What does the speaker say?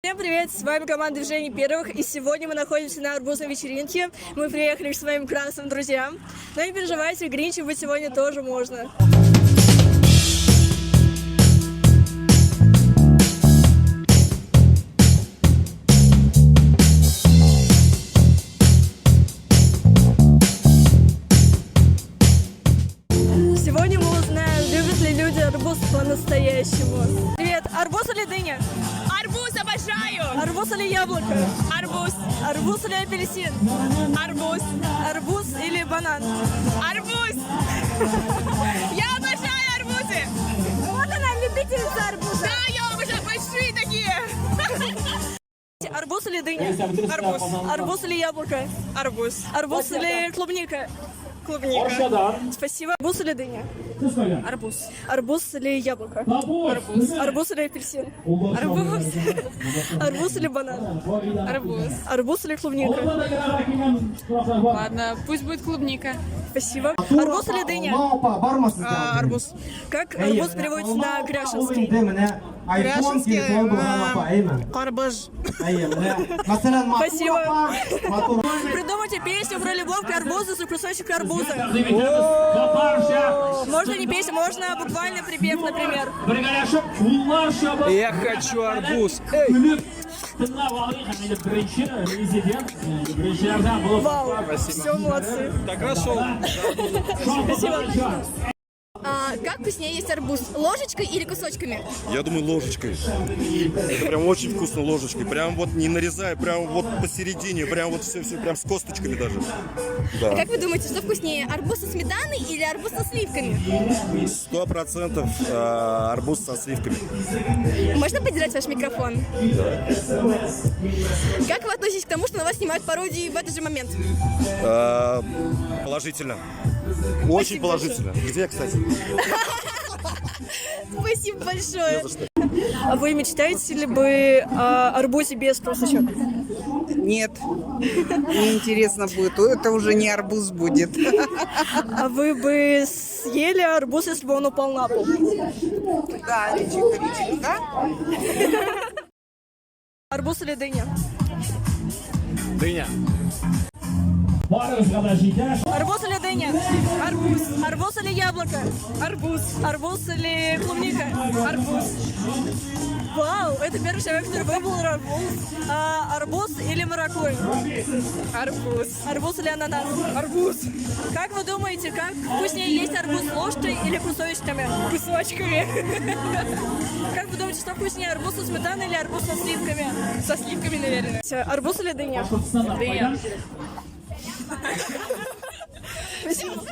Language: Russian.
Всем привет, с вами команда Движений Первых, и сегодня мы находимся на арбузной вечеринке. Мы приехали к своим красным друзьям. Но не переживайте, гринчем быть сегодня тоже можно. Сегодня мы узнаем, любят ли люди арбуз по-настоящему. Привет, арбуз или дыня? Арбуз обожаю! Арбуз или яблоко? Арбуз! Арбуз или апельсин? Арбуз! Арбуз или банан? Арбуз! Я обожаю арбузы! Вот она, любительница арбуза. Да, я обожаю большие такие! Арбуз или дыня? Арбуз! Арбуз или яблоко? Арбуз! Арбуз или клубника? Клубника! Спасибо. Арбуз или дыня? Арбуз! Арбуз или яблоко? Арбуз! Арбуз или апельсин? Арбуз! Арбуз или банан? Арбуз! Арбуз или клубника? Ладно, пусть будет клубника. Спасибо. Арбуз или дыня? Арбуз! Как арбуз переводится на гряшинский? Гряшинский Карбаж! Спасибо. Придумайте песню про любовь к арбузу за кусочек арбуза. Можно не песню, можно буквально припев, например. Я хочу арбуз. Вау, все, молодцы. Так хорошо. Спасибо. Как вкуснее есть арбуз? Ложечкой или кусочками? Я думаю, ложечкой. Это прям очень вкусно ложечкой. Прям вот не нарезая, прям вот посередине, прям вот все прям с косточками даже. Да. Как вы думаете, что вкуснее? Арбуз со сметаной или арбуз со сливками? 100% арбуз со сливками. Можно поддержать ваш микрофон? Как вы относитесь к тому, что на вас снимают пародии в этот же момент? Положительно. Очень положительно. Где, кстати? Спасибо большое. А вы мечтаете ли бы о арбузе без косточек? Нет, неинтересно будет. Это уже не арбуз будет. А вы бы съели арбуз, если бы он упал на пол? Да, личико. Арбуз или дыня? Дыня. Арбуз или дыня? Арбуз. Арбуз или яблоко? Арбуз. Арбуз или клубника? Арбуз. Вау, это первый человек, который выбрал арбуз. Арбуз или маракуйя? Арбуз! Арбуз или ананас? Арбуз! Как вы думаете, как вкуснее есть арбуз ложкой или кусочками? Кусочками! Как вы думаете, что вкуснее, арбуз со сметаной или арбуз со сливками? Со сливками, наверное. Арбуз или дыня? Дыня. Спасибо.